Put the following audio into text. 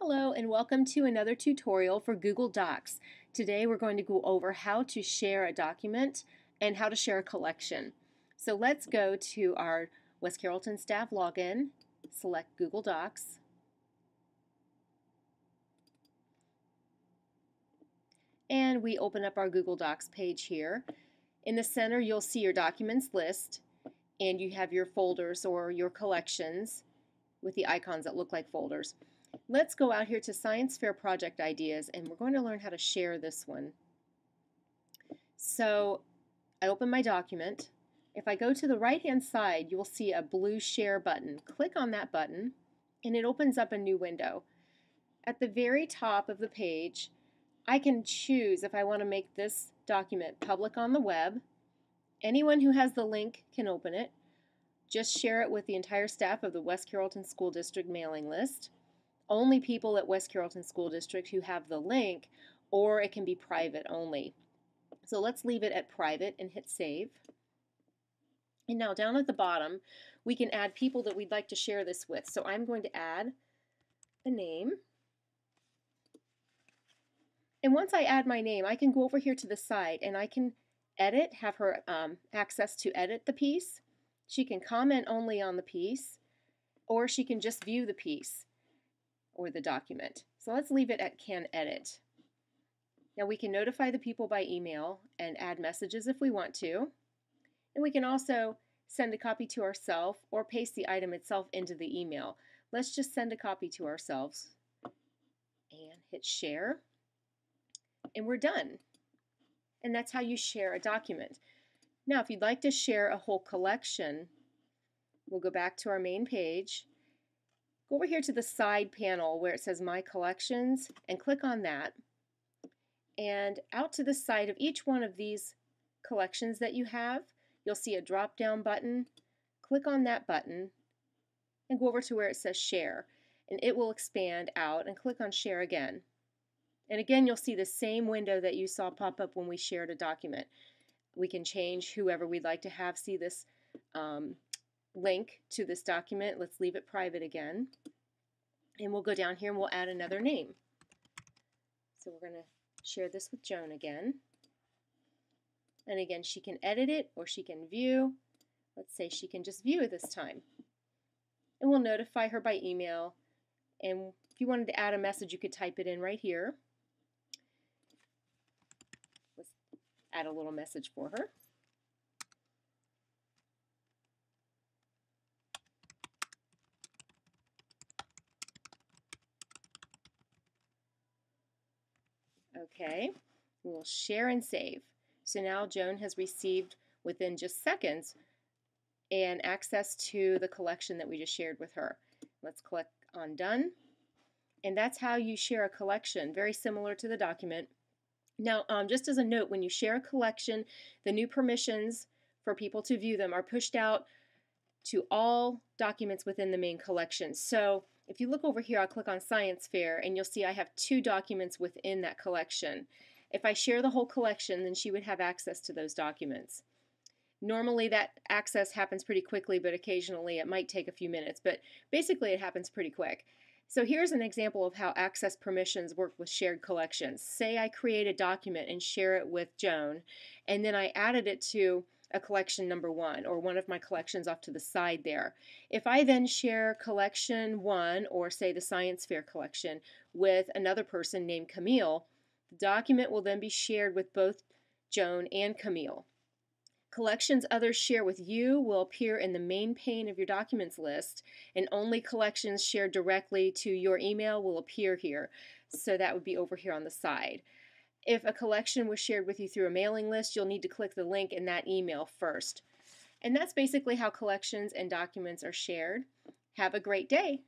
Hello and welcome to another tutorial for Google Docs. Today we're going to go over how to share a document and how to share a collection. So let's go to our West Carrollton staff login, select Google Docs, and we open up our Google Docs page here. In the center you'll see your documents list and you have your folders or your collections with the icons that look like folders. Let's go out here to Science Fair Project Ideas and we're going to learn how to share this one. So I open my document. If I go to the right hand side, you will see a blue share button. Click on that button and it opens up a new window. At the very top of the page, I can choose if I want to make this document public on the web. Anyone who has the link can open it. Just share it with the entire staff of the West Carrollton School District mailing list. Only people at West Carrollton School District who have the link, or it can be private only. So let's leave it at private and hit save. And now down at the bottom, we can add people that we'd like to share this with. So I'm going to add a name. And once I add my name, I can go over here to the side and I can edit, have her access to edit the piece. She can comment only on the piece, or she can just view the piece or the document. So let's leave it at can edit. Now we can notify the people by email and add messages if we want to. And we can also send a copy to ourselves or paste the item itself into the email. Let's just send a copy to ourselves and hit share. And we're done. And that's how you share a document. Now if you'd like to share a whole collection, we'll go back to our main page. Go over here to the side panel where it says My Collections and click on that. And out to the side of each one of these collections that you have, you'll see a drop down button. Click on that button and go over to where it says Share. And it will expand out and click on Share again. And again you'll see the same window that you saw pop up when we shared a document. We can change whoever we'd like to have see this link to this document. Let's leave it private again. And we'll go down here and we'll add another name. So we're going to share this with Joan again. And again, she can edit it or she can view. Let's say she can just view it this time. And we'll notify her by email. And if you wanted to add a message, you could type it in right here. Let's add a little message for her. Okay, we'll share and save. So now Joan has received within just seconds and access to the collection that we just shared with her. Let's click on Done. And that's how you share a collection, very similar to the document. Now, just as a note, when you share a collection, the new permissions for people to view them are pushed out to all documents within the main collection. So if you look over here, I'll click on Science Fair and you'll see I have 2 documents within that collection. If I share the whole collection, then she would have access to those documents. Normally that access happens pretty quickly, but occasionally it might take a few minutes, but basically it happens pretty quick. So here's an example of how access permissions work with shared collections. Say I create a document and share it with Joan, and then I added it to a collection number 1 or one of my collections off to the side there. If I then share collection 1 or say the Science Fair collection with another person named Camille, the document will then be shared with both Joan and Camille. Collections others share with you will appear in the main pane of your documents list, and only collections shared directly to your email will appear here. So that would be over here on the side. If a collection was shared with you through a mailing list, you'll need to click the link in that email first. And that's basically how collections and documents are shared. Have a great day.